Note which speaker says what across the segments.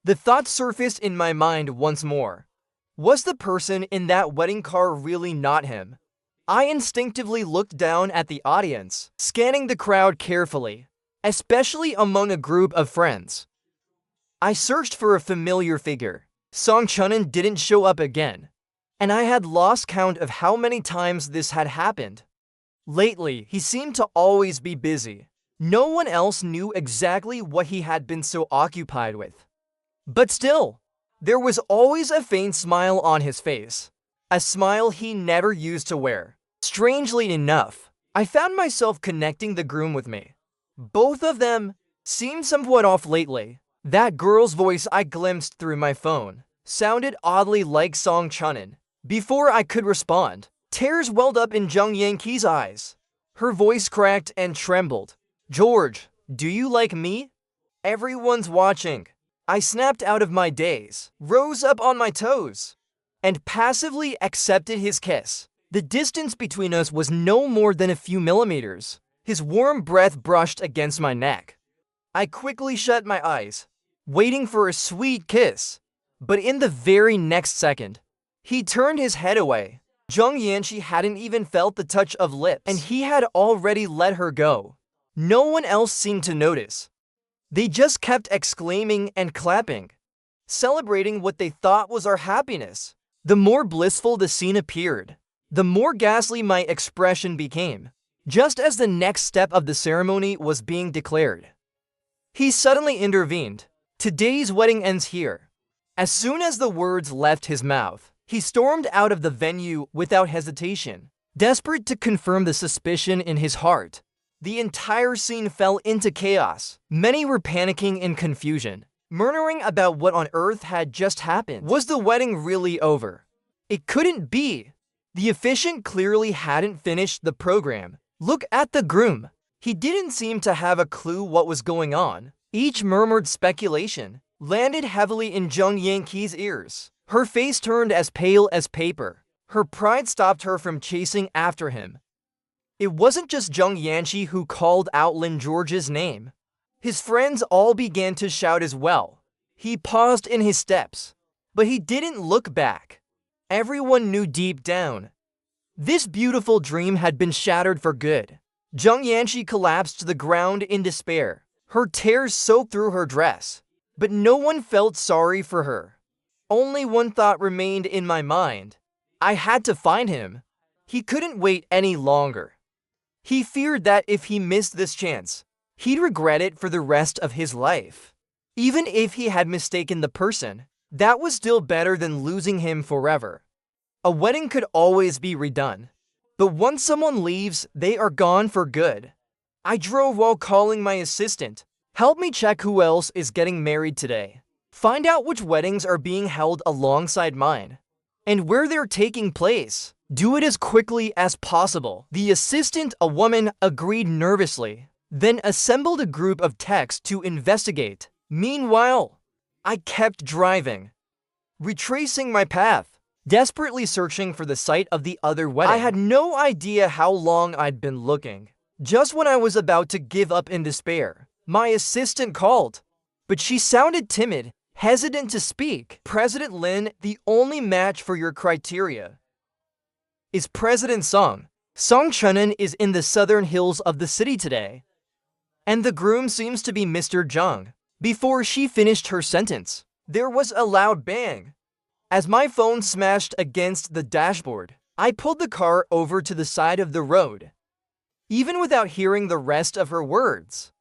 Speaker 1: The thought surfaced in my mind once more. Was the person in that wedding car really not him? I instinctively looked down at the audience, scanning the crowd carefully, especially among a group of friends. I searched for a familiar figure. Song Chunin didn't show up again, and I had lost count of how many times this had happened. Lately, he seemed to always be busy. No one else knew exactly what he had been so occupied with. But still, there was always a faint smile on his face, a smile he never used to wear. Strangely enough, I found myself connecting the groom with me. Both of them seemed somewhat off lately. That girl's voice I glimpsed through my phone sounded oddly like Song Chunin. Before I could respond, tears welled up in Jung Yanqi's eyes. Her voice cracked and trembled. "George, do you like me? Everyone's watching." I snapped out of my daze, rose up on my toes, and passively accepted his kiss. The distance between us was no more than a few millimeters. His warm breath brushed against my neck. I quickly shut my eyes, waiting for a sweet kiss. But in the very next second, he turned his head away. Jung Yanqi hadn't even felt the touch of lips, and he had already let her go. No one else seemed to notice. They just kept exclaiming and clapping, celebrating what they thought was our happiness. The more blissful the scene appeared, the more ghastly my expression became. Just as the next step of the ceremony was being declared, he suddenly intervened. "Today's wedding ends here." As soon as the words left his mouth, he stormed out of the venue without hesitation, desperate to confirm the suspicion in his heart. The entire scene fell into chaos. Many were panicking in confusion, murmuring about what on earth had just happened. Was the wedding really over? It couldn't be. The officiant clearly hadn't finished the program. Look at the groom. He didn't seem to have a clue what was going on. Each murmured speculation landed heavily in Jung Yanqi's ears. Her face turned as pale as paper. Her pride stopped her from chasing after him. It wasn't just Jung Yanqi who called out Lin George's name. His friends all began to shout as well. He paused in his steps, but he didn't look back. Everyone knew deep down, this beautiful dream had been shattered for good. Jung Yanqi collapsed to the ground in despair. Her tears soaked through her dress, but no one felt sorry for her. Only one thought remained in my mind. I had to find him. He couldn't wait any longer. He feared that if he missed this chance, he'd regret it for the rest of his life. Even if he had mistaken the person, that was still better than losing him forever. A wedding could always be redone, but once someone leaves, they are gone for good. I drove while calling my assistant. "Help me check who else is getting married today. Find out which weddings are being held alongside mine, and where they're taking place. Do it as quickly as possible." The assistant, a woman, agreed nervously, then assembled a group of techs to investigate. Meanwhile, I kept driving, retracing my path, desperately searching for the site of the other wedding. I had no idea how long I'd been looking. Just when I was about to give up in despair, my assistant called, but she sounded timid, hesitant to speak. "President Lin, the only match for your criteria is President Song. Song Chunin is in the southern hills of the city today, and the groom seems to be Mr. Jung." Before she finished her sentence, there was a loud bang. As my phone smashed against the dashboard, I pulled the car over to the side of the road. Even without hearing the rest of her words,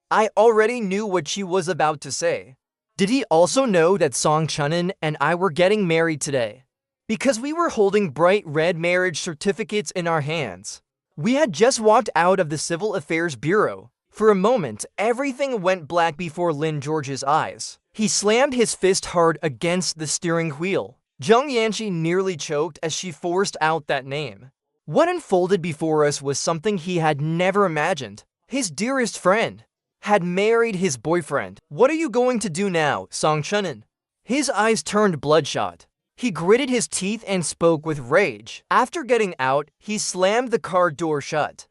Speaker 1: I already knew what she was about to say. Did he also know that Song Chunin and I were getting married today? Because we were holding bright red marriage certificates in our hands. We had just walked out of the Civil Affairs Bureau. For a moment, everything went black before Lin George's eyes. He slammed his fist hard against the steering wheel. Jung Yanqi nearly choked as she forced out that name. What unfolded before us was something he had never imagined. His dearest friend had married his boyfriend. "What are you going to do now, Song Chunin?" His eyes turned bloodshot. He gritted his teeth and spoke with rage. After getting out, he slammed the car door shut.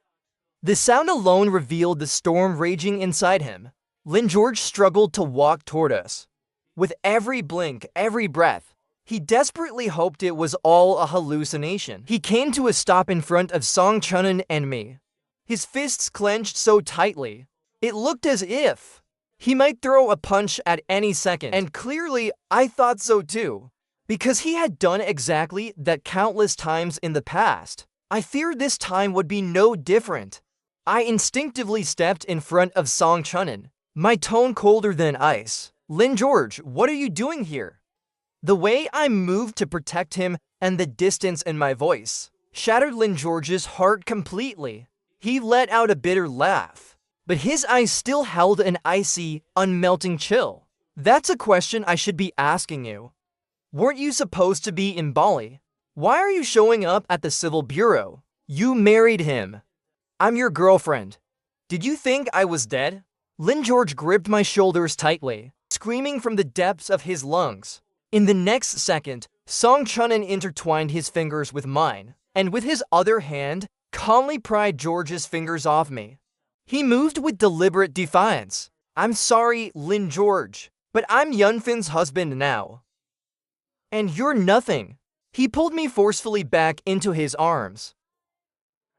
Speaker 1: The sound alone revealed the storm raging inside him. Lin George struggled to walk toward us. With every blink, every breath, he desperately hoped it was all a hallucination. He came to a stop in front of Song Chunin and me. His fists clenched so tightly, it looked as if he might throw a punch at any second. And clearly, I thought so too, because he had done exactly that countless times in the past. I feared this time would be no different. I instinctively stepped in front of Song Chunin, my tone colder than ice. Lin George, what are you doing here? The way I moved to protect him and the distance in my voice shattered Lin George's heart completely. He let out a bitter laugh, but his eyes still held an icy, unmelting chill. That's a question I should be asking you. Weren't you supposed to be in Bali? Why are you showing up at the Civil Bureau? You married him. I'm your girlfriend. Did you think I was dead? Lin George gripped my shoulders tightly, screaming from the depths of his lungs. In the next second, Song Chunin intertwined his fingers with mine, and with his other hand, calmly pried George's fingers off me. He moved with deliberate defiance. I'm sorry, Lin George, but I'm Yunfin's husband now. And you're nothing. He pulled me forcefully back into his arms,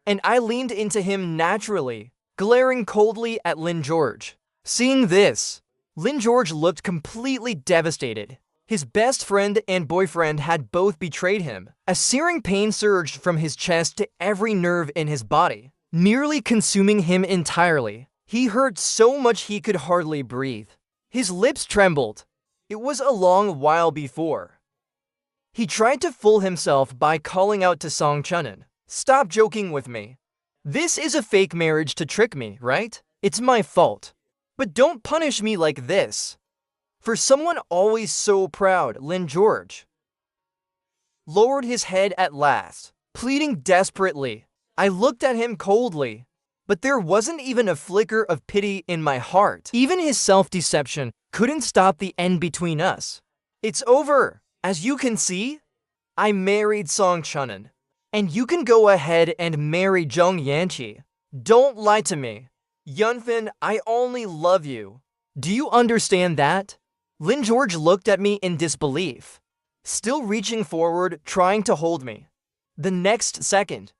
Speaker 1: and I leaned into him naturally, glaring coldly at Lin George. Seeing this, Lin George looked completely devastated. His best friend and boyfriend had both betrayed him. A searing pain surged from his chest to every nerve in his body, nearly consuming him entirely. He hurt so much he could hardly breathe. His lips trembled. It was a long while before he tried to fool himself by calling out to Song Chunin, "Stop joking with me. This is a fake marriage to trick me, right? It's my fault. But don't punish me like this." For someone always so proud, Lin George lowered his head at last, pleading desperately. I looked at him coldly, but there wasn't even a flicker of pity in my heart. Even his self-deception couldn't stop the end between us. It's over. As you can see, I married Song Chunin, and you can go ahead and marry Zheng Yanqi. Don't lie to me. Yunfin, I only love you. Do you understand that? Lin George looked at me in disbelief, still reaching forward, trying to hold me. The next second,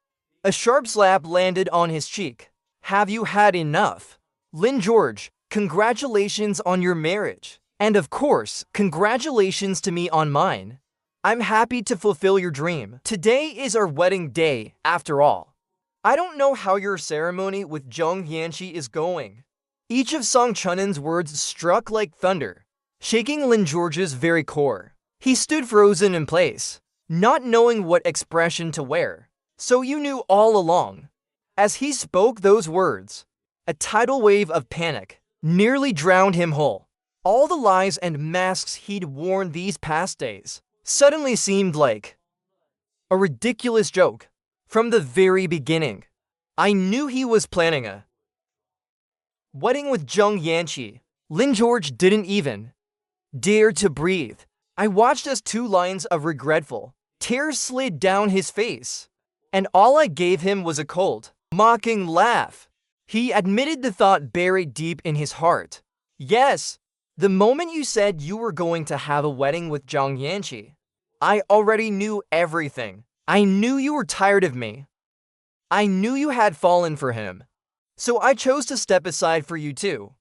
Speaker 1: a sharp slap landed on his cheek. Have you had enough? Lin George, congratulations on your marriage. And of course, congratulations to me on mine. I'm happy to fulfill your dream. Today is our wedding day, after all. I don't know how your ceremony with Zheng Yanqi is going. Each of Song Chunin's words struck like thunder, shaking Lin George's very core. He stood frozen in place, not knowing what expression to wear. So you knew all along. As he spoke those words, a tidal wave of panic nearly drowned him whole. All the lies and masks he'd worn these past days suddenly seemed like a ridiculous joke. From the very beginning, I knew he was planning a wedding with Zheng Yanqi. Lin George didn't even dare to breathe. I watched as 2 lines of regretful tears slid down his face, and all I gave him was a cold, mocking laugh. He admitted the thought buried deep in his heart. Yes, the moment you said you were going to have a wedding with Zheng Yanqi, I already knew everything. I knew you were tired of me. I knew you had fallen for him. So I chose to step aside for you too.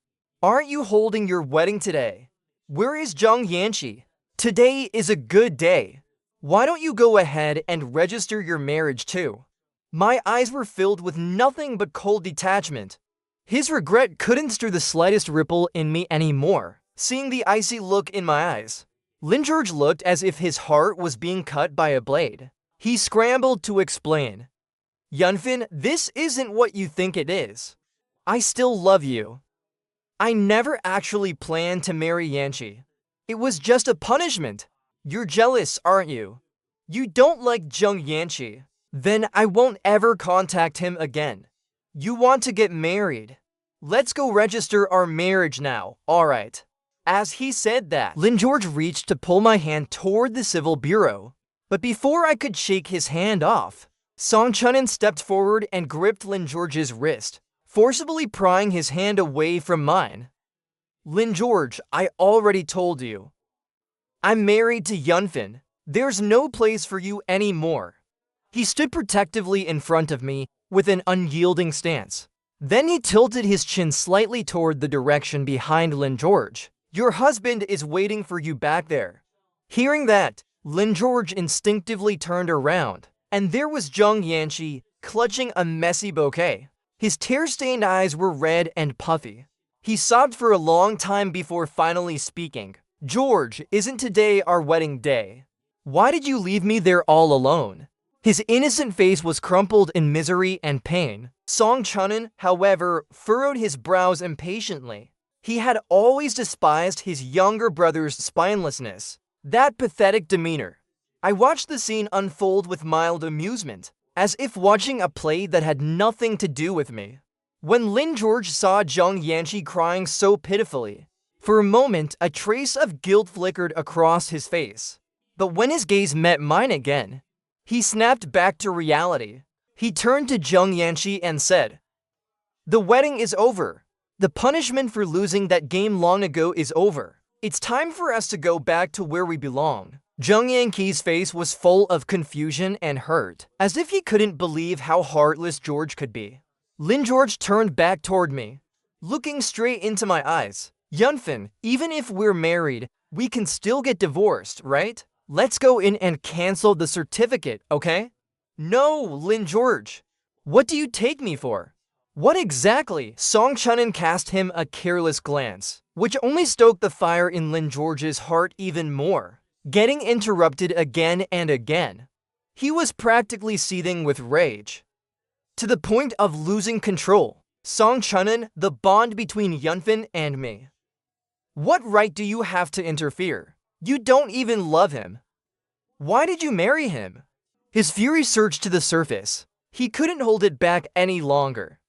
Speaker 1: Aren't you holding your wedding today? Where is Zheng Yanqi? Today is a good day. Why don't you go ahead and register your marriage too? My eyes were filled with nothing but cold detachment. His regret couldn't stir the slightest ripple in me anymore. Seeing the icy look in my eyes, Lin George looked as if his heart was being cut by a blade. He scrambled to explain. Yunfin, this isn't what you think it is. I still love you. I never actually planned to marry Yanqi. It was just a punishment. You're jealous, aren't you? You don't like Zheng Yanqi. Then I won't ever contact him again. You want to get married. Let's go register our marriage now, alright? As he said that, Lin George reached to pull my hand toward the Civil Bureau. But before I could shake his hand off, Song Chunin stepped forward and gripped Lin George's wrist, forcibly prying his hand away from mine. Lin George, I already told you. I'm married to Yunfin. There's no place for you anymore. He stood protectively in front of me with an unyielding stance. Then he tilted his chin slightly toward the direction behind Lin George. Your husband is waiting for you back there. Hearing that, Lin George instinctively turned around, and there was Zheng Yanqi clutching a messy bouquet. His tear-stained eyes were red and puffy. He sobbed for a long time before finally speaking. George, isn't today our wedding day? Why did you leave me there all alone? His innocent face was crumpled in misery and pain. Song Chunin, however, furrowed his brows impatiently. He had always despised his younger brother's spinelessness, that pathetic demeanor. I watched the scene unfold with mild amusement, as if watching a play that had nothing to do with me. When Lin George saw Zheng Yanqi crying so pitifully, for a moment a trace of guilt flickered across his face. But when his gaze met mine again, he snapped back to reality. He turned to Zheng Yanqi and said, "The wedding is over. The punishment for losing that game long ago is over. It's time for us to go back to where we belong." Zheng Yanqi's face was full of confusion and hurt, as if he couldn't believe how heartless George could be. Lin George turned back toward me, looking straight into my eyes. Yunfin, even if we're married, we can still get divorced, right? Let's go in and cancel the certificate, okay? No, Lin George. What do you take me for? What exactly? Song Chunin cast him a careless glance, which only stoked the fire in Lin George's heart even more, getting interrupted again and again. He was practically seething with rage, to the point of losing control. Song Chunin, the bond between Yunfin and me. What right do you have to interfere? You don't even love him. Why did you marry him? His fury surged to the surface. He couldn't hold it back any longer,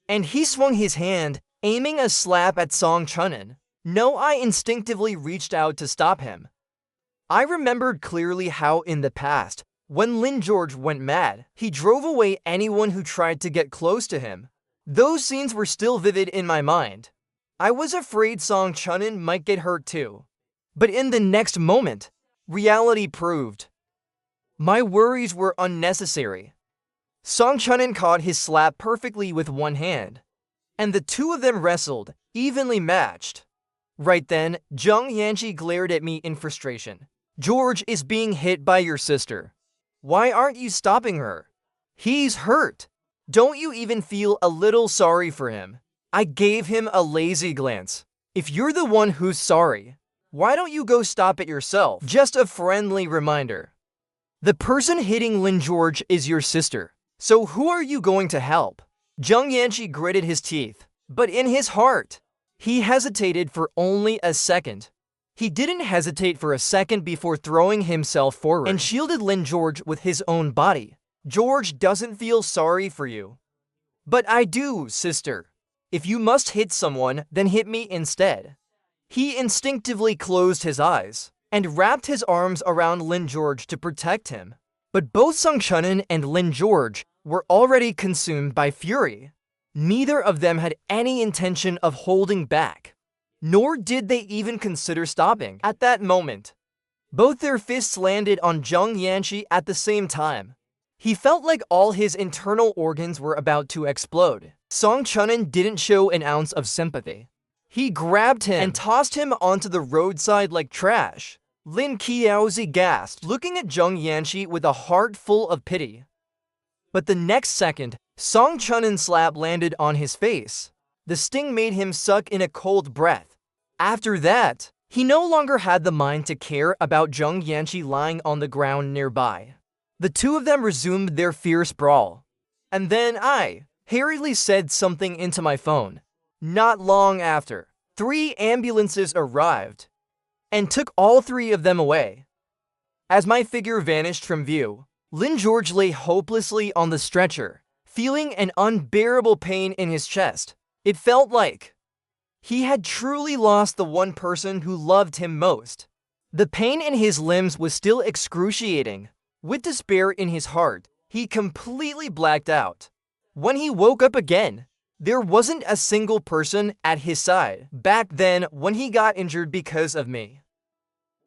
Speaker 1: and he swung his hand, aiming a slap at Song Chunin. No, I instinctively reached out to stop him. I remembered clearly how in the past, when Lin George went mad, he drove away anyone who tried to get close to him. Those scenes were still vivid in my mind. I was afraid Song Chunin might get hurt too. But in the next moment, reality proved my worries were unnecessary. Song Chunin caught his slap perfectly with one hand, and the two of them wrestled, evenly matched. Right then, Zheng Yanqi glared at me in frustration. George is being hit by your sister. Why aren't you stopping her? He's hurt. Don't you even feel a little sorry for him? I gave him a lazy glance. If you're the one who's sorry, why don't you go stop it yourself? Just a friendly reminder. The person hitting Lin George is your sister. So who are you going to help? Zheng Yanqi gritted his teeth, but in his heart, he hesitated for only a second. He didn't hesitate for a second before throwing himself forward and shielded Lin George with his own body. George doesn't feel sorry for you. But I do, sister. If you must hit someone, then hit me instead. He instinctively closed his eyes and wrapped his arms around Lin George to protect him. But both Song Chunin and Lin George were already consumed by fury. Neither of them had any intention of holding back, nor did they even consider stopping. At that moment, both their fists landed on Zheng Yanqi at the same time. He felt like all his internal organs were about to explode. Song Chunin didn't show an ounce of sympathy. He grabbed him and tossed him onto the roadside like trash. Lin Qiaozi gasped, looking at Zheng Yanqi with a heart full of pity. But the next second, Song Chunin's slap landed on his face. The sting made him suck in a cold breath. After that, he no longer had the mind to care about Zheng Yanqi lying on the ground nearby. The two of them resumed their fierce brawl. And then I hurriedly said something into my phone. Not long after, 3 ambulances arrived and took all 3 of them away. As my figure vanished from view, Lin George lay hopelessly on the stretcher, feeling an unbearable pain in his chest. It felt like he had truly lost the one person who loved him most. The pain in his limbs was still excruciating. With despair in his heart, he completely blacked out. When he woke up again, there wasn't a single person at his side back then when he got injured because of me.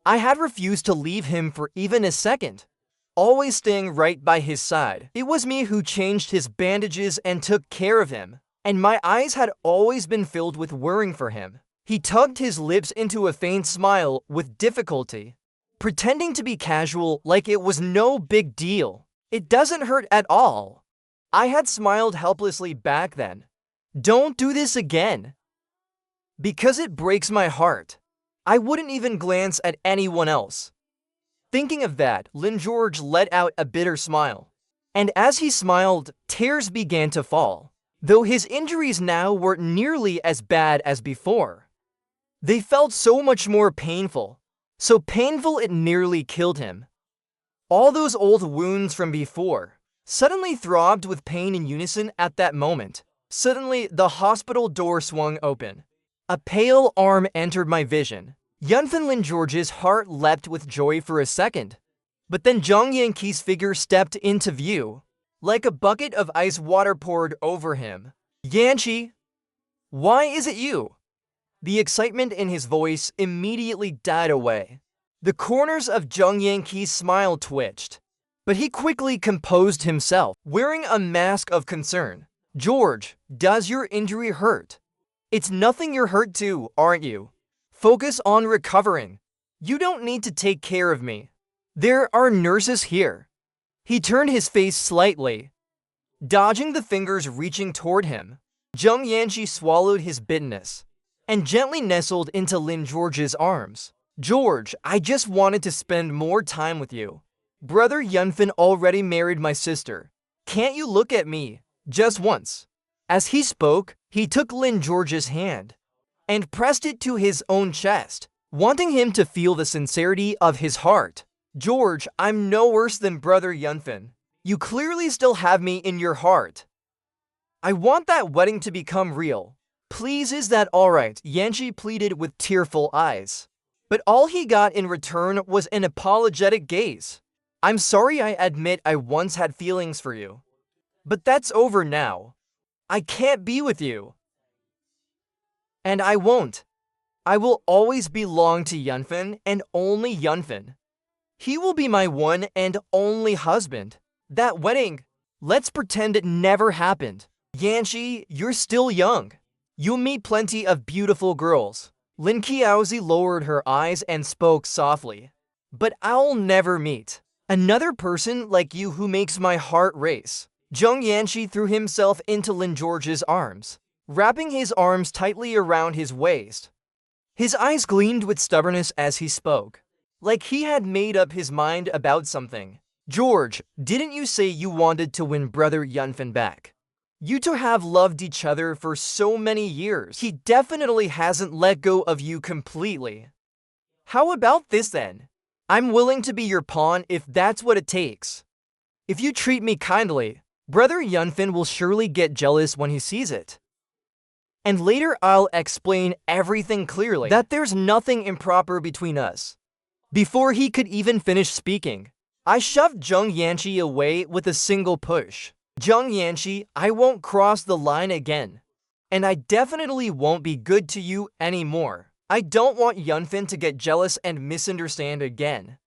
Speaker 1: I had refused to leave him for even a second, always staying right by his side. It was me who changed his bandages and took care of him, and my eyes had always been filled with worrying for him. He tugged his lips into a faint smile with difficulty, pretending to be casual like it was no big deal. It doesn't hurt at all. I had smiled helplessly back then. Don't do this again. Because it breaks my heart. I wouldn't even glance at anyone else. Thinking of that, Lin George let out a bitter smile. And as he smiled, tears began to fall, though his injuries now weren't nearly as bad as before. They felt so much more painful, so painful it nearly killed him. All those old wounds from before suddenly throbbed with pain in unison at that moment. Suddenly, the hospital door swung open. A pale arm entered my vision. Yunfin Lin George's heart leapt with joy for a second. But then Zhang Yanqi's figure stepped into view, like a bucket of ice water poured over him. Yanqi, why is it you? The excitement in his voice immediately died away. The corners of Zhang Yanqi's smile twitched, but he quickly composed himself, wearing a mask of concern. George, does your injury hurt? It's nothing you're hurt to, aren't you? Focus on recovering. You don't need to take care of me. There are nurses here. He turned his face slightly, dodging the fingers reaching toward him. Zhang Yanqi swallowed his bitterness and gently nestled into Lin George's arms. George, I just wanted to spend more time with you. Brother Yunfin already married my sister. Can't you look at me, just once? As he spoke, he took Lin George's hand and pressed it to his own chest, wanting him to feel the sincerity of his heart. George, I'm no worse than Brother Yunfin. You clearly still have me in your heart. I want that wedding to become real. Please, is that alright? Yanqi pleaded with tearful eyes. But all he got in return was an apologetic gaze. I'm sorry, I admit I once had feelings for you. But that's over now. I can't be with you. And I won't. I will always belong to Yunfin and only Yunfin. He will be my one and only husband. That wedding, let's pretend it never happened. Yanqi, you're still young. You'll meet plenty of beautiful girls. Lin Qiaozi lowered her eyes and spoke softly. But I'll never meet another person like you who makes my heart race. Zhang Yanqi threw himself into Lin George's arms, wrapping his arms tightly around his waist. His eyes gleamed with stubbornness as he spoke, like he had made up his mind about something. George, didn't you say you wanted to win Brother Yunfin back? You two have loved each other for so many years. He definitely hasn't let go of you completely. How about this then? I'm willing to be your pawn if that's what it takes. If you treat me kindly, Brother Yunfin will surely get jealous when he sees it. And later I'll explain everything clearly, that there's nothing improper between us. Before he could even finish speaking, I shoved Zhang Yanqi away with a single push. Zhang Yanqi, I won't cross the line again. And I definitely won't be good to you anymore. I don't want Yunfin to get jealous and misunderstand again.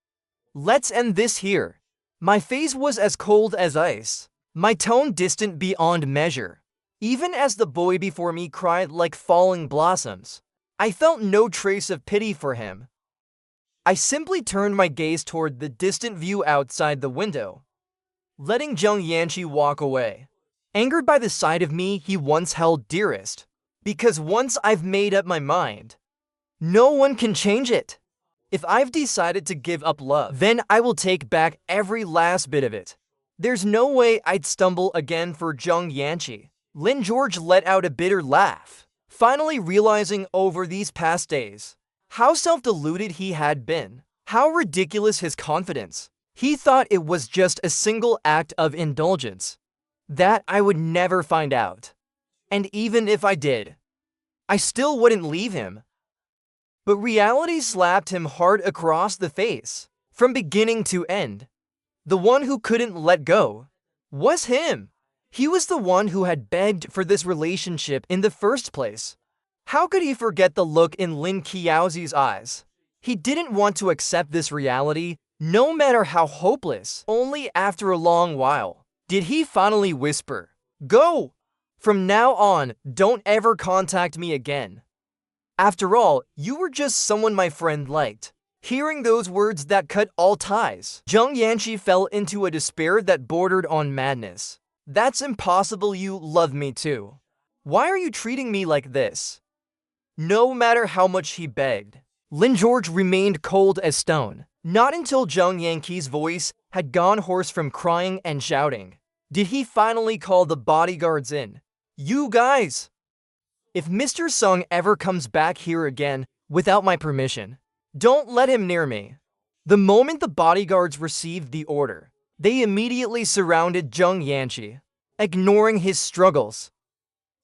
Speaker 1: Let's end this here. My face was as cold as ice, my tone distant beyond measure. Even as the boy before me cried like falling blossoms, I felt no trace of pity for him. I simply turned my gaze toward the distant view outside the window, letting Zhang Yanqi walk away, angered by the side of me he once held dearest. Because once I've made up my mind, no one can change it. If I've decided to give up love, then I will take back every last bit of it. There's no way I'd stumble again for Zhang Yanqi. Lin George let out a bitter laugh, finally realizing over these past days how self-deluded he had been, how ridiculous his confidence. He thought it was just a single act of indulgence, that I would never find out. And even if I did, I still wouldn't leave him. But reality slapped him hard across the face, from beginning to end. The one who couldn't let go was him. He was the one who had begged for this relationship in the first place. How could he forget the look in Lin Qiaozi's eyes? He didn't want to accept this reality, no matter how hopeless. Only after a long while did he finally whisper, "Go! From now on, don't ever contact me again. After all, you were just someone my friend liked." Hearing those words that cut all ties, Jung Yanchi fell into a despair that bordered on madness. "That's impossible, you love me too. Why are you treating me like this?" No matter how much he begged, Lin George remained cold as stone. Not until Jung Yanchi's voice had gone hoarse from crying and shouting did he finally call the bodyguards in. "You guys! If Mr. Sung ever comes back here again without my permission, don't let him near me." The moment the bodyguards received the order, they immediately surrounded Jung Yanchi, ignoring his struggles,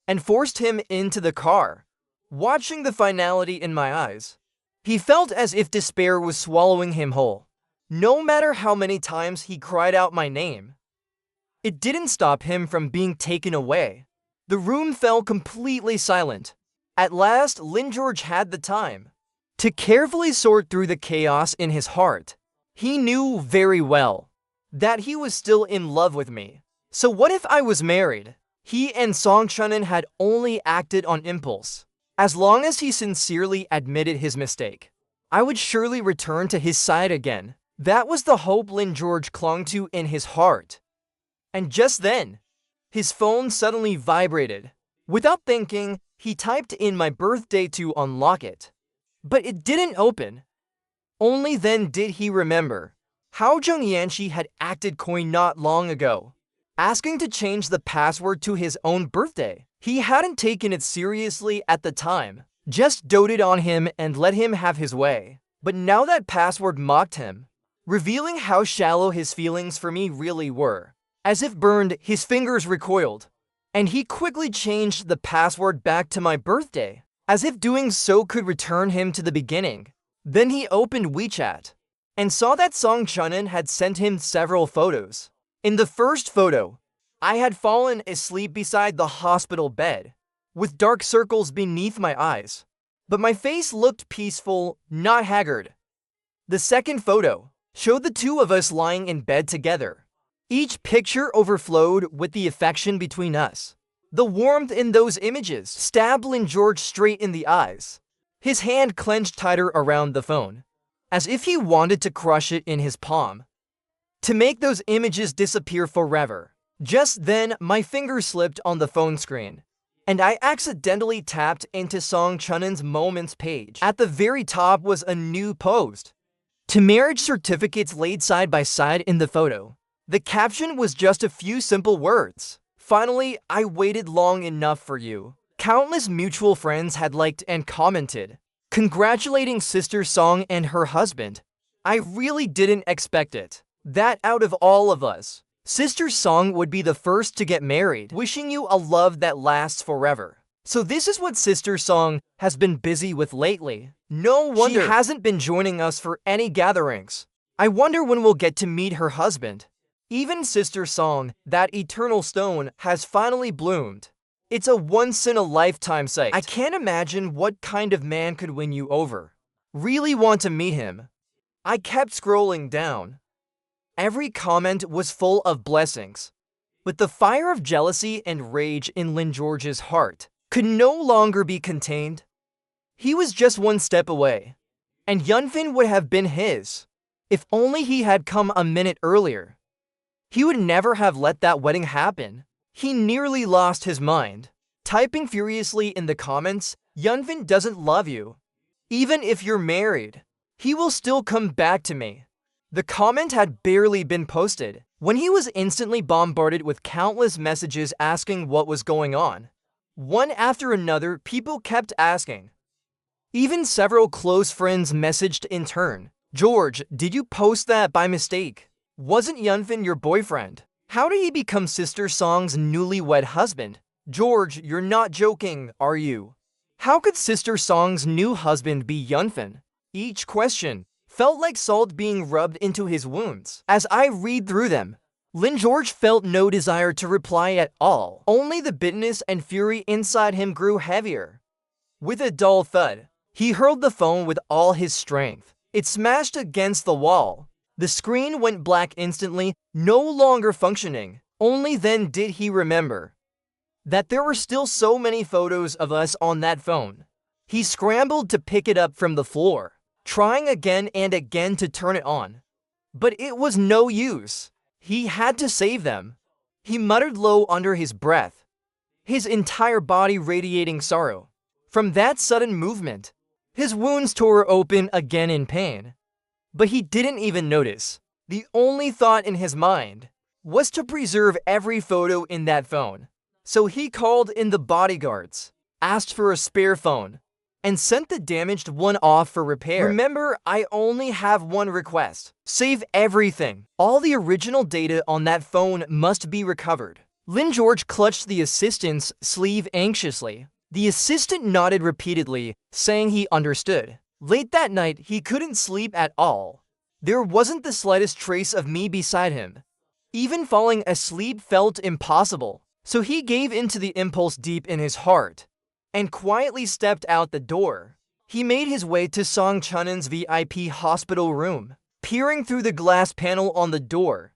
Speaker 1: and forced him into the car. Watching the finality in my eyes, he felt as if despair was swallowing him whole. No matter how many times he cried out my name, it didn't stop him from being taken away. The room fell completely silent. At last, Lin George had the time to carefully sort through the chaos in his heart. He knew very well that he was still in love with me. So what if I was married? He and Song Chunin had only acted on impulse. As long as he sincerely admitted his mistake, I would surely return to his side again. That was the hope Lin George clung to in his heart. And just then, his phone suddenly vibrated. Without thinking, he typed in my birthday to unlock it. But it didn't open. Only then did he remember how Jung Yanchi had acted coy not long ago, asking to change the password to his own birthday. He hadn't taken it seriously at the time, just doted on him and let him have his way. But now that password mocked him, revealing how shallow his feelings for me really were. As if burned, his fingers recoiled, and he quickly changed the password back to my birthday, as if doing so could return him to the beginning. Then he opened WeChat, and saw that Song Chunin had sent him several photos. In the first photo, I had fallen asleep beside the hospital bed, with dark circles beneath my eyes. But my face looked peaceful, not haggard. The second photo showed the two of us lying in bed together. Each picture overflowed with the affection between us. The warmth in those images stabbed Lin George straight in the eyes. His hand clenched tighter around the phone, as if he wanted to crush it in his palm, to make those images disappear forever. Just then, my finger slipped on the phone screen, and I accidentally tapped into Song Chunin's Moments page. At the very top was a new post. To marriage certificates laid side by side in the photo. The caption was just a few simple words. "Finally, I waited long enough for you." Countless mutual friends had liked and commented, congratulating Sister Song and her husband. I really didn't expect it. That out of all of us, Sister Song would be the first to get married. Wishing you a love that lasts forever. So this is what Sister Song has been busy with lately. No wonder she hasn't been joining us for any gatherings. I wonder when we'll get to meet her husband. Even Sister Song, that eternal stone, has finally bloomed. It's a once-in-a-lifetime sight. I can't imagine what kind of man could win you over. Really want to meet him. I kept scrolling down. Every comment was full of blessings. But the fire of jealousy and rage in Lin George's heart could no longer be contained. He was just one step away, and Yunfin would have been his. If only he had come a minute earlier. He would never have let that wedding happen. He nearly lost his mind, typing furiously in the comments, "Yunfin doesn't love you. Even if you're married, he will still come back to me." The comment had barely been posted when he was instantly bombarded with countless messages asking what was going on. One after another, people kept asking. Even several close friends messaged in turn. "George, did you post that by mistake? Wasn't Yunfin your boyfriend? How did he become Sister Song's newlywed husband? George, you're not joking, are you? How could Sister Song's new husband be Yunfin?" Each question felt like salt being rubbed into his wounds. As I read through them, Lin George felt no desire to reply at all. Only the bitterness and fury inside him grew heavier. With a dull thud, He hurled the phone with all his strength. It smashed against the wall. The screen went black instantly, no longer functioning. Only then did he remember that there were still so many photos of us on that phone. He scrambled to pick it up from the floor, trying again and again to turn it on. But it was no use. He had to save them. He muttered low under his breath, his entire body radiating sorrow. From that sudden movement, his wounds tore open again in pain. But he didn't even notice. The only thought in his mind was to preserve every photo in that phone. So he called in the bodyguards, asked for a spare phone, and sent the damaged one off for repair. Remember, I only have one request. Save everything. All the original data on that phone must be recovered. Lynn George clutched the assistant's sleeve anxiously. The assistant nodded repeatedly, saying he understood. Late that night, he couldn't sleep at all. There wasn't the slightest trace of me beside him. Even falling asleep felt impossible. So he gave in to the impulse deep in his heart and quietly stepped out the door. He made his way to Song Chunun's VIP hospital room. Peering through the glass panel on the door,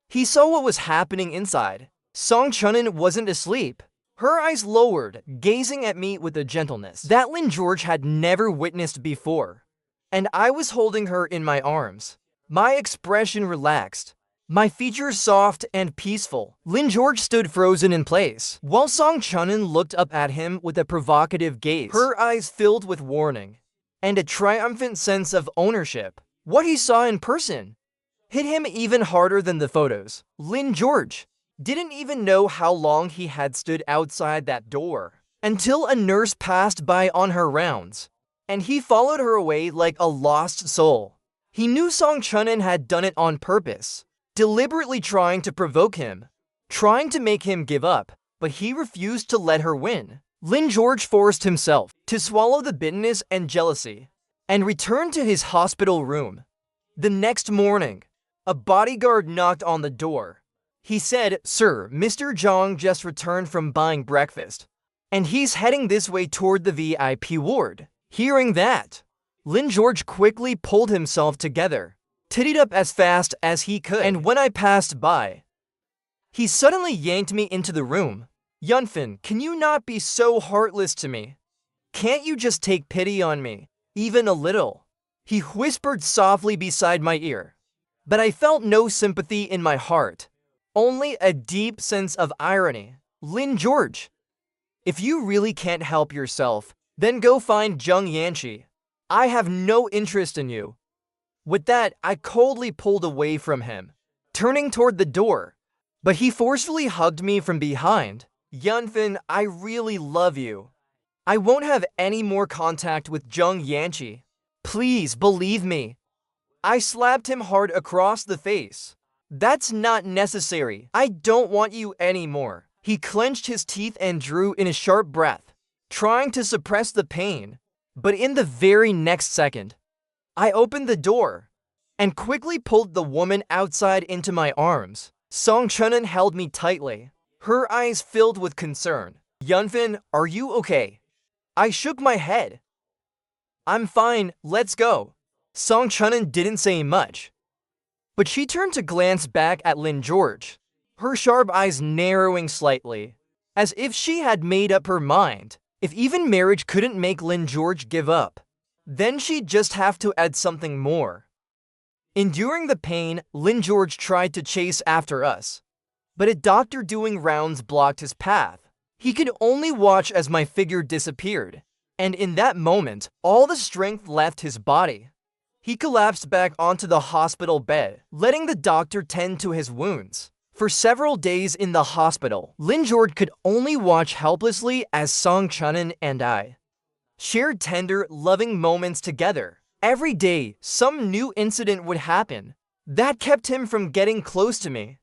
Speaker 1: he saw what was happening inside. Song Chunun wasn't asleep. Her eyes lowered, gazing at me with a gentleness that Lynn George had never witnessed before. And I was holding her in my arms. My expression relaxed, my features soft and peaceful. Lynn George stood frozen in place, while Song Chunun looked up at him with a provocative gaze. Her eyes filled with warning and a triumphant sense of ownership. What he saw in person hit him even harder than the photos. Lynn George didn't even know how long he had stood outside that door until a nurse passed by on her rounds, and he followed her away like a lost soul. He knew Song Chunun had done it on purpose, deliberately trying to provoke him, trying to make him give up, but he refused to let her win. Lynn George forced himself to swallow the bitterness and jealousy and returned to his hospital room. The next morning, a bodyguard knocked on the door. He said, "Sir, Mr. Jong just returned from buying breakfast, and he's heading this way toward the VIP ward." Hearing that, Lynn George quickly pulled himself together, tittied up as fast as he could, and when I passed by, he suddenly yanked me into the room. "Yunfin, can you not be so heartless to me? Can't you just take pity on me, even a little?" He whispered softly beside my ear, but I felt no sympathy in my heart. Only a deep sense of irony. "Lynn George, if you really can't help yourself, then go find Jung Yanchi. I have no interest in you." With that, I coldly pulled away from him, turning toward the door, but he forcefully hugged me from behind. "Yunfin, I really love you. I won't have any more contact with Jung Yanchi. Please believe me." I slapped him hard across the face. "That's not necessary. I don't want you anymore." He clenched his teeth and drew in a sharp breath, trying to suppress the pain. But in the very next second, I opened the door and quickly pulled the woman outside into my arms. Song Chunun held me tightly, her eyes filled with concern. "Yunfin, are you okay?" I shook my head. "I'm fine, let's go." Song Chunun didn't say much, but she turned to glance back at Lynn George, her sharp eyes narrowing slightly, as if she had made up her mind. If even marriage couldn't make Lynn George give up, then she'd just have to add something more. Enduring the pain, Lynn George tried to chase after us, but a doctor doing rounds blocked his path. He could only watch as my figure disappeared, and in that moment, all the strength left his body. He collapsed back onto the hospital bed, letting the doctor tend to his wounds. For several days in the hospital, Lynn George could only watch helplessly as Song Chunun and I shared tender, loving moments together. Every day, some new incident would happen that kept him from getting close to me,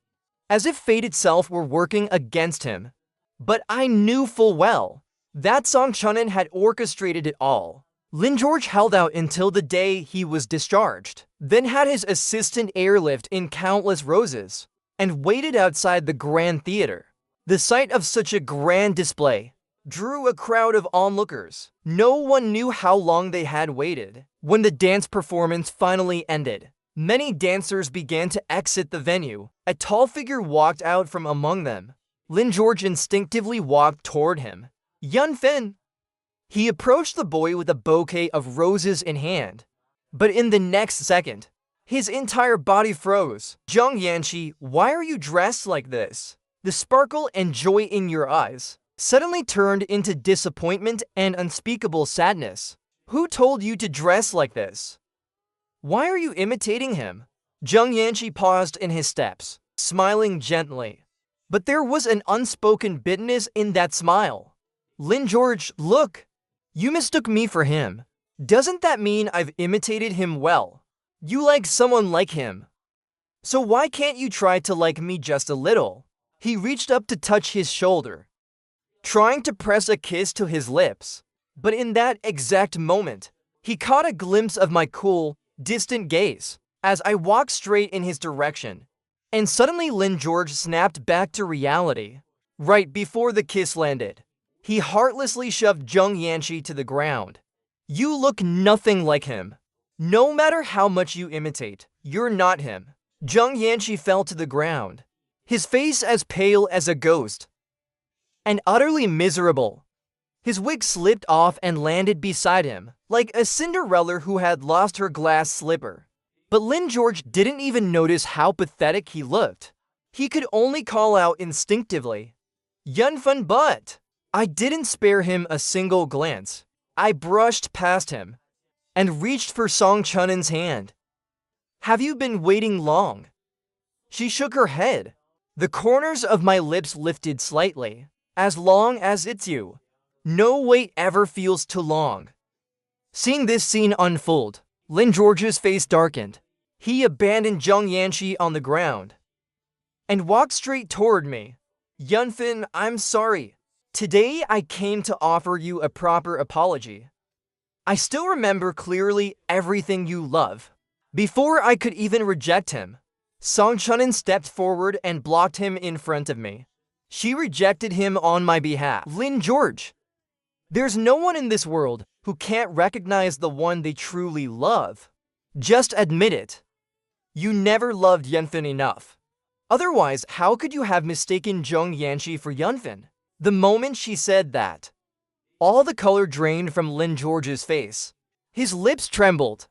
Speaker 1: as if fate itself were working against him. But I knew full well that Song Chunun had orchestrated it all. Lynn George held out until the day he was discharged, then had his assistant airlift in countless roses, and waited outside the Grand Theater. The sight of such a grand display drew a crowd of onlookers. No one knew how long they had waited. When the dance performance finally ended, many dancers began to exit the venue. A tall figure walked out from among them. Lin George instinctively walked toward him. Yunfin! He approached the boy with a bouquet of roses in hand. But in the next second, his entire body froze. Zhang Yanqi, why are you dressed like this? The sparkle and joy in your eyes suddenly turned into disappointment and unspeakable sadness. Who told you to dress like this? Why are you imitating him? Zhang Yanqi paused in his steps, smiling gently. But there was an unspoken bitterness in that smile. Lin George, look! You mistook me for him. Doesn't that mean I've imitated him well? You like someone like him. So why can't you try to like me just a little? He reached up to touch his shoulder, trying to press a kiss to his lips. But in that exact moment, he caught a glimpse of my cool, distant gaze as I walked straight in his direction. And suddenly Lin George snapped back to reality. Right before the kiss landed, he heartlessly shoved Zhang Yanqi to the ground. You look nothing like him. No matter how much you imitate, you're not him. Zhang Yanqi fell to the ground, his face as pale as a ghost, and utterly miserable. His wig slipped off and landed beside him, like a Cinderella who had lost her glass slipper. But Lin George didn't even notice how pathetic he looked. He could only call out instinctively, Yunfun, but I didn't spare him a single glance. I brushed past him and reached for Song Chunin's hand. Have you been waiting long? She shook her head. The corners of my lips lifted slightly. As long as it's you. No wait ever feels too long. Seeing this scene unfold, Lin George's face darkened. He abandoned Zhang Yanqi on the ground and walked straight toward me. Yunfin, I'm sorry. Today I came to offer you a proper apology. I still remember clearly everything you love. Before I could even reject him, Song Chunin stepped forward and blocked him in front of me. She rejected him on my behalf. Lin George, there's no one in this world who can't recognize the one they truly love. Just admit it. You never loved Yunfin enough. Otherwise, how could you have mistaken Zhang Yanqi for Yunfin? The moment she said that, all the color drained from Lin George's face. His lips trembled,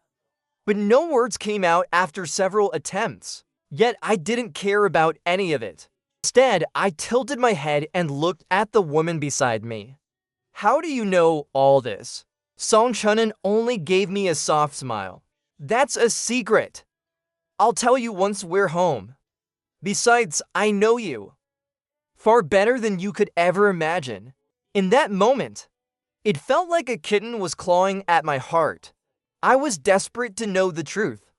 Speaker 1: but no words came out after several attempts. Yet I didn't care about any of it. Instead, I tilted my head and looked at the woman beside me. How do you know all this? Song Chunin only gave me a soft smile. That's a secret. I'll tell you once we're home. Besides, I know you far better than you could ever imagine. In that moment, it felt like a kitten was clawing at my heart. I was desperate to know the truth.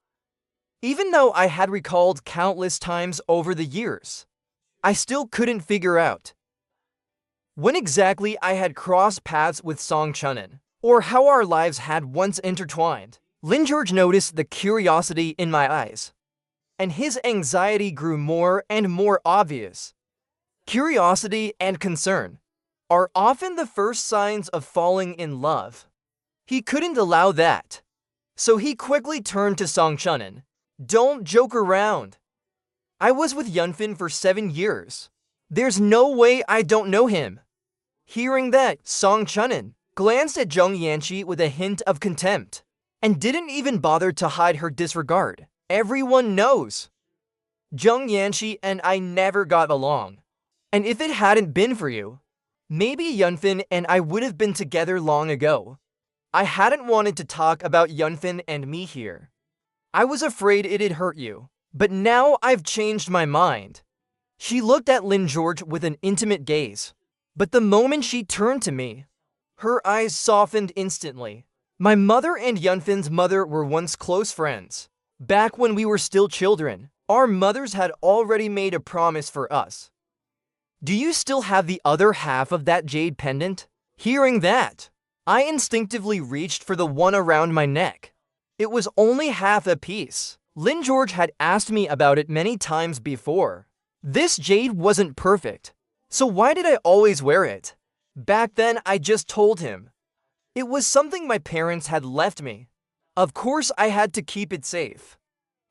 Speaker 1: Even though I had recalled countless times over the years, I still couldn't figure out when exactly I had crossed paths with Song Chunin, or how our lives had once intertwined. Lin George noticed the curiosity in my eyes, and his anxiety grew more and more obvious. Curiosity and concern are often the first signs of falling in love. He couldn't allow that, so he quickly turned to Song Chunin. Don't joke around. I was with Yunfin for 7 years. There's no way I don't know him. Hearing that, Song Chunin glanced at Zhang Yanqi with a hint of contempt and didn't even bother to hide her disregard. Everyone knows Zhang Yanqi and I never got along. And if it hadn't been for you, maybe Yunfin and I would have been together long ago. I hadn't wanted to talk about Yunfin and me here. I was afraid it'd hurt you, but now I've changed my mind. She looked at Lin George with an intimate gaze, but the moment she turned to me, her eyes softened instantly. My mother and Yunfin's mother were once close friends. Back when we were still children, our mothers had already made a promise for us. Do you still have the other half of that jade pendant? Hearing that, I instinctively reached for the one around my neck. It was only half a piece. Lin George had asked me about it many times before. This jade wasn't perfect, so why did I always wear it? Back then, I just told him. It was something my parents had left me. Of course, I had to keep it safe.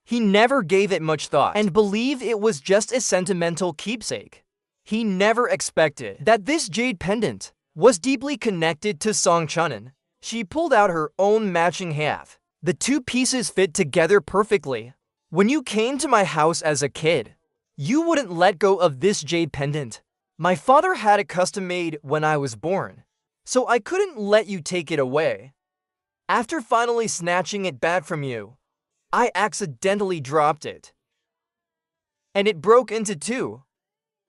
Speaker 1: He never gave it much thought and believed it was just a sentimental keepsake. He never expected that this jade pendant was deeply connected to Song Chunin. She pulled out her own matching half. The two pieces fit together perfectly. When you came to my house as a kid, you wouldn't let go of this jade pendant. My father had it custom made when I was born, so I couldn't let you take it away. After finally snatching it back from you, I accidentally dropped it, and it broke into two.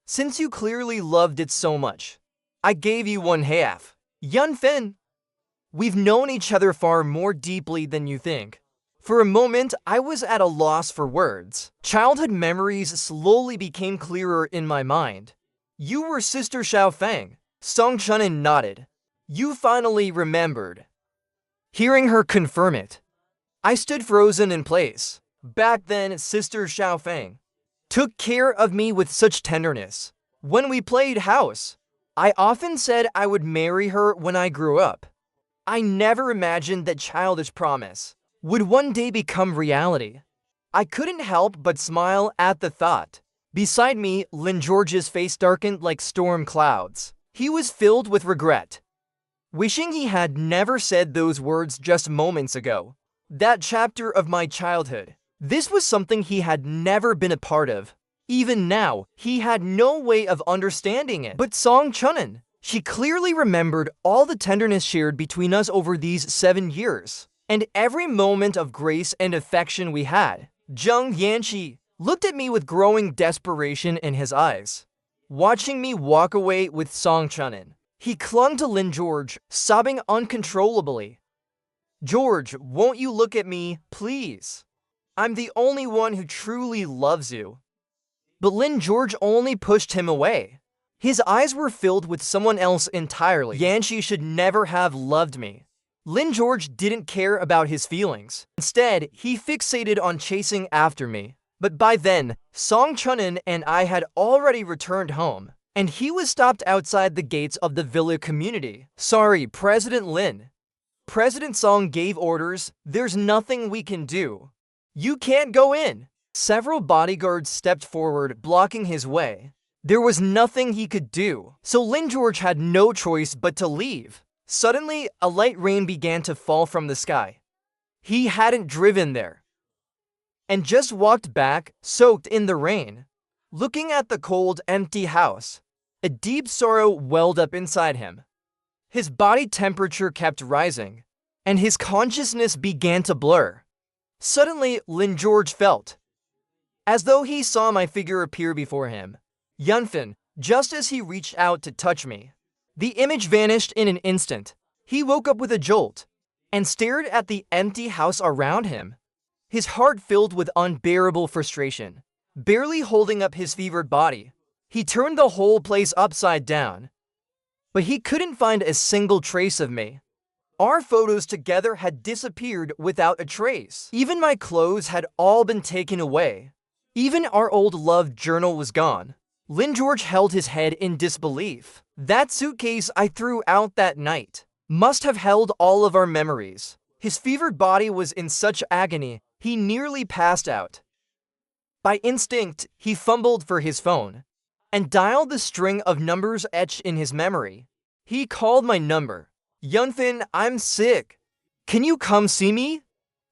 Speaker 1: Since you clearly loved it so much, I gave you one half. Yunfin, we've known each other far more deeply than you think. For a moment, I was at a loss for words. Childhood memories slowly became clearer in my mind. You were Sister Xiaofeng. Song Chunin nodded. You finally remembered. Hearing her confirm it, I stood frozen in place. Back then, Sister Xiaofeng took care of me with such tenderness. When we played house, I often said I would marry her when I grew up. I never imagined that childish promise would one day become reality. I couldn't help but smile at the thought. Beside me, Lin George's face darkened like storm clouds. He was filled with regret, wishing he had never said those words just moments ago. That chapter of my childhood, this was something he had never been a part of. Even now, he had no way of understanding it. But Song Chunin, she clearly remembered all the tenderness shared between us over these 7 years, and every moment of grace and affection we had. Zheng Yanqi looked at me with growing desperation in his eyes. Watching me walk away with Song Chunin, he clung to Lin George, sobbing uncontrollably. George, won't you look at me, please? I'm the only one who truly loves you. But Lin George only pushed him away. His eyes were filled with someone else entirely. Yanqi should never have loved me. Lin George didn't care about his feelings. Instead, he fixated on chasing after me. But by then, Song Chunin and I had already returned home, and he was stopped outside the gates of the villa community. Sorry, President Lin. President Song gave orders. There's nothing we can do. You can't go in. Several bodyguards stepped forward, blocking his way. There was nothing he could do, so Lin George had no choice but to leave. Suddenly, a light rain began to fall from the sky. He hadn't driven there, and just walked back, soaked in the rain. Looking at the cold, empty house, a deep sorrow welled up inside him. His body temperature kept rising, and his consciousness began to blur. Suddenly, Lin George felt as though he saw my figure appear before him. Yunfin, just as he reached out to touch me. The image vanished in an instant. He woke up with a jolt and stared at the empty house around him, his heart filled with unbearable frustration. Barely holding up his fevered body, he turned the whole place upside down. But he couldn't find a single trace of me. Our photos together had disappeared without a trace. Even my clothes had all been taken away. Even our old love journal was gone. Lin George held his head in disbelief. That suitcase I threw out that night must have held all of our memories. His fevered body was in such agony, he nearly passed out. By instinct, he fumbled for his phone and dialed the string of numbers etched in his memory. He called my number. Yunfin, I'm sick. Can you come see me?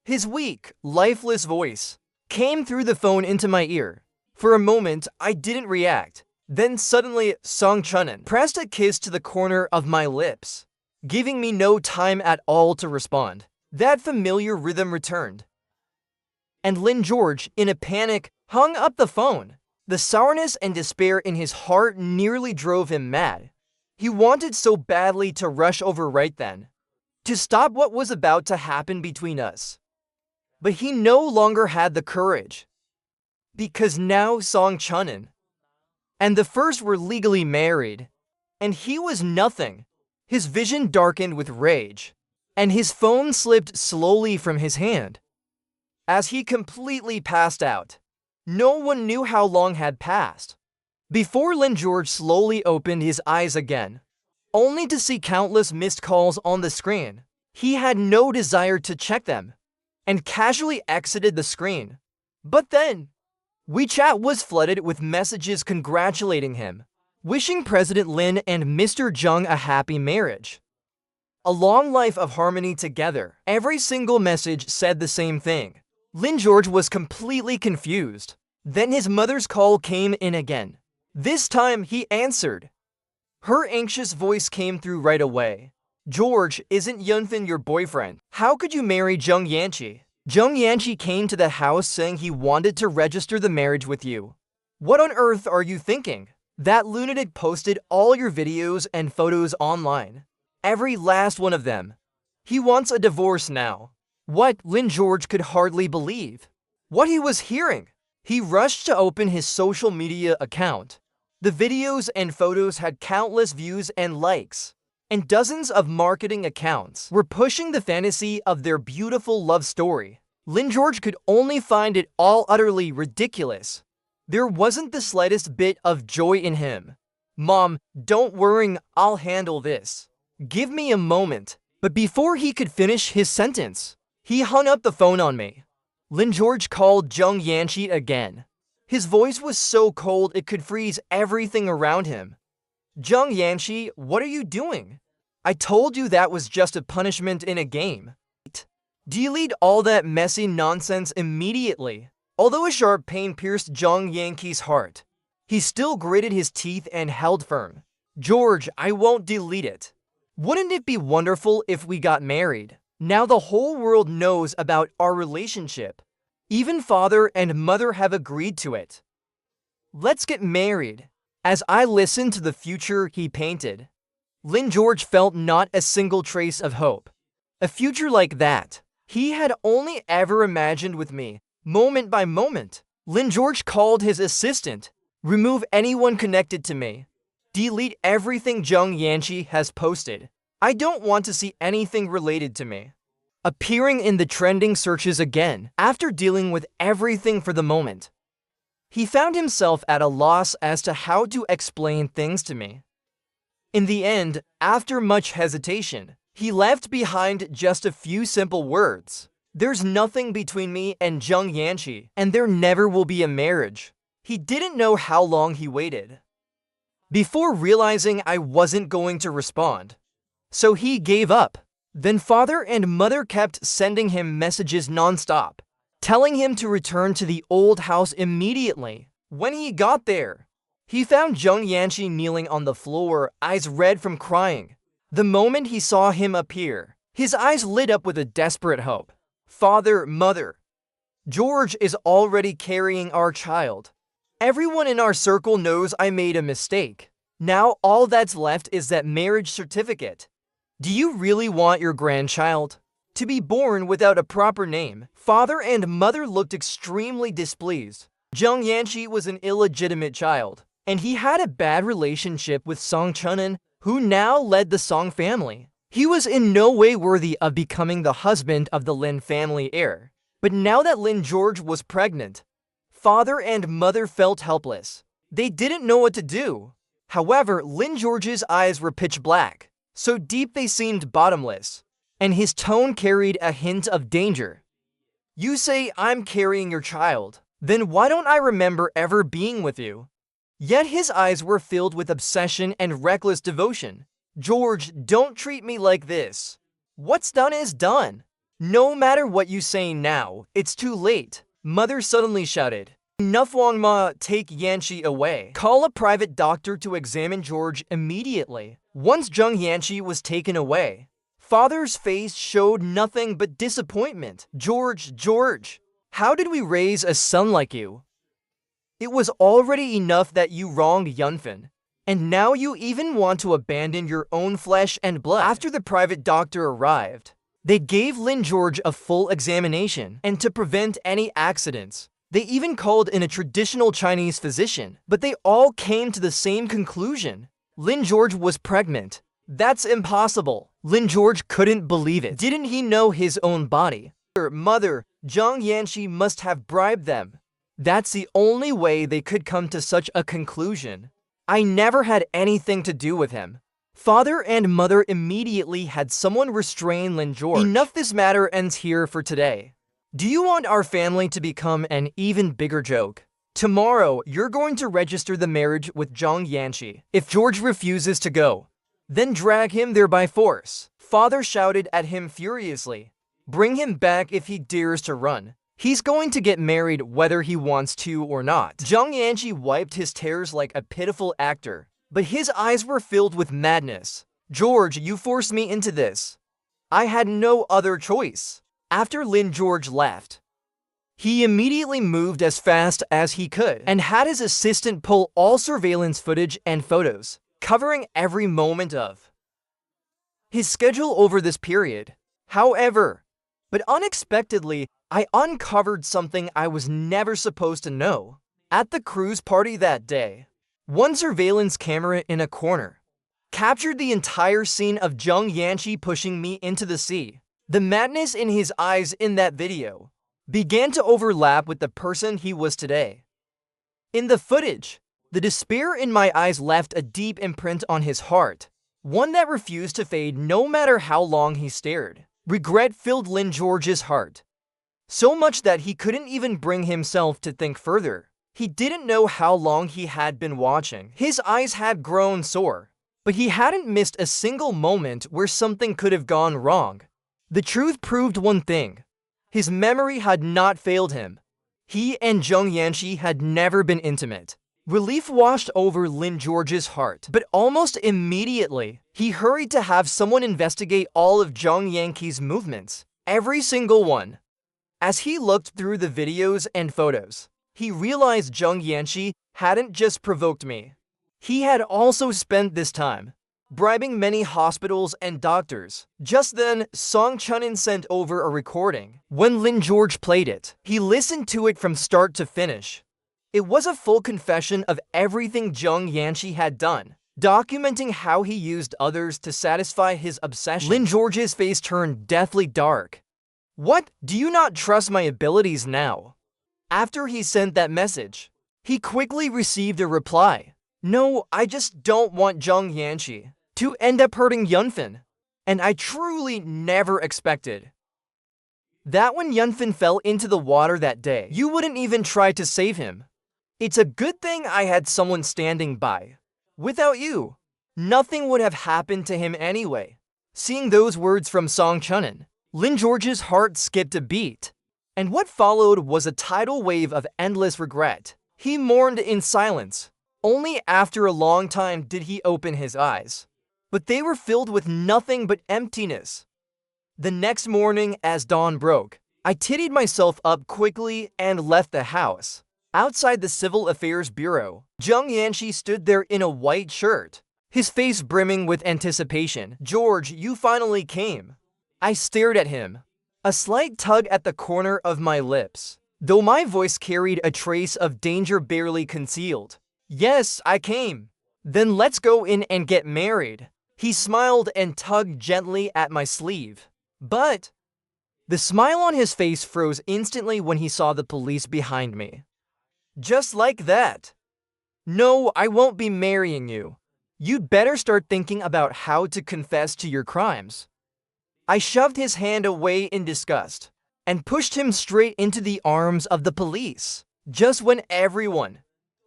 Speaker 1: His weak, lifeless voice came through the phone into my ear. For a moment, I didn't react. Then suddenly, Song Chunin pressed a kiss to the corner of my lips, giving me no time at all to respond. That familiar rhythm returned, and Lin George, in a panic, hung up the phone. The sourness and despair in his heart nearly drove him mad. He wanted so badly to rush over right then, to stop what was about to happen between us. But he no longer had the courage, because now Song Chunin and the first were legally married, and he was nothing. His vision darkened with rage, and his phone slipped slowly from his hand as he completely passed out. No one knew how long had passed before Lin George slowly opened his eyes again. only to see countless missed calls on the screen. He had no desire to check them, and casually exited the screen. But then, WeChat was flooded with messages congratulating him, wishing President Lin and Mr. Jung a happy marriage. A long life of harmony together. Every single message said the same thing. Lin George was completely confused. Then his mother's call came in again. This time he answered. Her anxious voice came through right away. George, isn't Yunfin your boyfriend? How could you marry Jung Yanqi? Jung Yanqi came to the house saying he wanted to register the marriage with you. What on earth are you thinking? That lunatic posted all your videos and photos online. Every last one of them. He wants a divorce now. What Lin George could hardly believe what he was hearing. He rushed to open his social media account. The videos and photos had countless views and likes, and dozens of marketing accounts were pushing the fantasy of their beautiful love story. Lin George could only find it all utterly ridiculous. There wasn't the slightest bit of joy in him. Mom, don't worry, I'll handle this. Give me a moment. But before he could finish his sentence, he hung up the phone on me. Lin George called Jung Yanqi again. His voice was so cold it could freeze everything around him. Jung Yanqi, what are you doing? I told you that was just a punishment in a game. Delete all that messy nonsense immediately. Although a sharp pain pierced Jung Yanqi's heart, he still gritted his teeth and held firm. George, I won't delete it. Wouldn't it be wonderful if we got married? Now the whole world knows about our relationship. Even father and mother have agreed to it. Let's get married. As I listened to the future he painted, Lin George felt not a single trace of hope. A future like that, he had only ever imagined with me, moment by moment. Lin George called his assistant. Remove anyone connected to me. Delete everything Jung Yanqi has posted. I don't want to see anything related to me. Appearing in the trending searches again, after dealing with everything for the moment, he found himself at a loss as to how to explain things to me. In the end, after much hesitation, he left behind just a few simple words. There's nothing between me and Jung Yanqi, and there never will be a marriage. He didn't know how long he waited before realizing I wasn't going to respond. So he gave up. Then father and mother kept sending him messages nonstop, telling him to return to the old house immediately. When he got there, he found Jung Yanqi kneeling on the floor, eyes red from crying. The moment he saw him appear, his eyes lit up with a desperate hope. Father, mother, George is already carrying our child. Everyone in our circle knows I made a mistake. Now all that's left is that marriage certificate. Do you really want your grandchild to be born without a proper name? Father and mother looked extremely displeased. Jung Yanqi was an illegitimate child, and he had a bad relationship with Song Chunin, who now led the Song family. He was in no way worthy of becoming the husband of the Lin family heir. But now that Lin George was pregnant, father and mother felt helpless. They didn't know what to do. However, Lin George's eyes were pitch black, so deep they seemed bottomless, and his tone carried a hint of danger. You say I'm carrying your child, then why don't I remember ever being with you? Yet his eyes were filled with obsession and reckless devotion. George, don't treat me like this. What's done is done. No matter what you say now, it's too late. Mother suddenly shouted. Enough, Wangma, take Yanqi away. Call a private doctor to examine George immediately. Once Jung Yanqi was taken away, father's face showed nothing but disappointment. George, how did we raise a son like you? It was already enough that you wronged Yunfin, and now you even want to abandon your own flesh and blood. After the private doctor arrived, they gave Lin George a full examination, and to prevent any accidents, they even called in a traditional Chinese physician, but they all came to the same conclusion. Lin George was pregnant. That's impossible. Lin George couldn't believe it. Didn't he know his own body? Mother, Jung Yanqi must have bribed them. That's the only way they could come to such a conclusion. I never had anything to do with him. Father and mother immediately had someone restrain Lin George. Enough, this matter ends here for today. Do you want our family to become an even bigger joke? Tomorrow, you're going to register the marriage with Zhang Yanqi. If George refuses to go, then drag him there by force. Father shouted at him furiously. Bring him back if he dares to run. He's going to get married whether he wants to or not. Zhang Yanqi wiped his tears like a pitiful actor, but his eyes were filled with madness. George, you forced me into this. I had no other choice. After Lin George left, he immediately moved as fast as he could and had his assistant pull all surveillance footage and photos, covering every moment of his schedule over this period. However, but unexpectedly, I uncovered something I was never supposed to know. At the cruise party that day, one surveillance camera in a corner captured the entire scene of Zhang Yanqi pushing me into the sea. The madness in his eyes in that video began to overlap with the person he was today. In the footage, the despair in my eyes left a deep imprint on his heart, one that refused to fade no matter how long he stared. Regret filled Lin George's heart, so much that he couldn't even bring himself to think further. He didn't know how long he had been watching. His eyes had grown sore, but he hadn't missed a single moment where something could have gone wrong. The truth proved one thing. His memory had not failed him. He and Zhang Yanqi had never been intimate. Relief washed over Lin George's heart, but almost immediately, he hurried to have someone investigate all of Zhang Yanqi's movements, every single one. As he looked through the videos and photos, he realized Zhang Yanqi hadn't just provoked me. He had also spent this time bribing many hospitals and doctors. Just then, Song Chunin sent over a recording. When Lin George played it, he listened to it from start to finish. It was a full confession of everything Zhang Yanqi had done, documenting how he used others to satisfy his obsession. Lin George's face turned deathly dark. What? Do you not trust my abilities now? After he sent that message, he quickly received a reply. No, I just don't want Zhang Yanqi to end up hurting Yunfin. And I truly never expected that when Yunfin fell into the water that day, you wouldn't even try to save him. It's a good thing I had someone standing by. Without you, nothing would have happened to him anyway. Seeing those words from Song Chunin, Lin George's heart skipped a beat. And what followed was a tidal wave of endless regret. He mourned in silence. Only after a long time did he open his eyes. But they were filled with nothing but emptiness. The next morning, as dawn broke, I tidied myself up quickly and left the house. Outside the Civil Affairs Bureau, Zhang Yanqi stood there in a white shirt, his face brimming with anticipation. George, you finally came. I stared at him, a slight tug at the corner of my lips, though my voice carried a trace of danger barely concealed. Yes, I came. Then let's go in and get married. He smiled and tugged gently at my sleeve. But the smile on his face froze instantly when he saw the police behind me. Just like that. No, I won't be marrying you. You'd better start thinking about how to confess to your crimes. I shoved his hand away in disgust and pushed him straight into the arms of the police. Just when everyone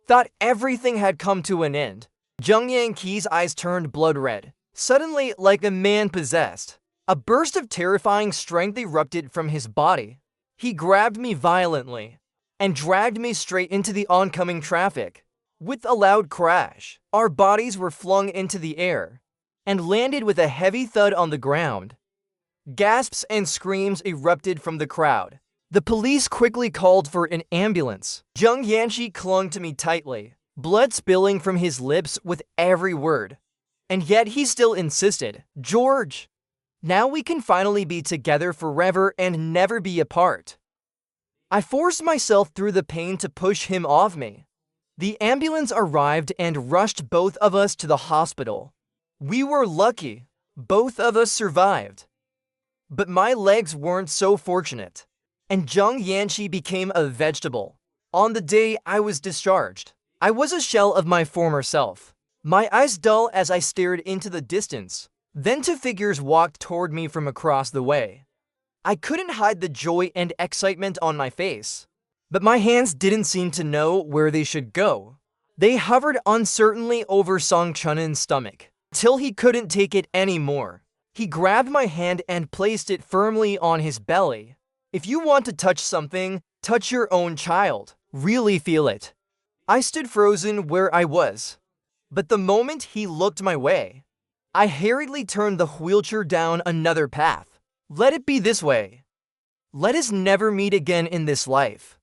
Speaker 1: thought everything had come to an end, Zhang Yanqi's eyes turned blood red. Suddenly, like a man possessed, a burst of terrifying strength erupted from his body. He grabbed me violently and dragged me straight into the oncoming traffic. With a loud crash, our bodies were flung into the air and landed with a heavy thud on the ground. Gasps and screams erupted from the crowd. The police quickly called for an ambulance. Zhang Yanqi clung to me tightly, blood spilling from his lips with every word. And yet he still insisted, George, now we can finally be together forever and never be apart. I forced myself through the pain to push him off me. The ambulance arrived and rushed both of us to the hospital. We were lucky. Both of us survived. But my legs weren't so fortunate, and Zhang Yanqi became a vegetable. On the day I was discharged, I was a shell of my former self. My eyes dull as I stared into the distance. Then two figures walked toward me from across the way. I couldn't hide the joy and excitement on my face, but my hands didn't seem to know where they should go. They hovered uncertainly over Song Chunun's stomach, till he couldn't take it anymore. He grabbed my hand and placed it firmly on his belly. If you want to touch something, touch your own child. Really feel it. I stood frozen where I was. But the moment he looked my way, I hurriedly turned the wheelchair down another path. Let it be this way. Let us never meet again in this life.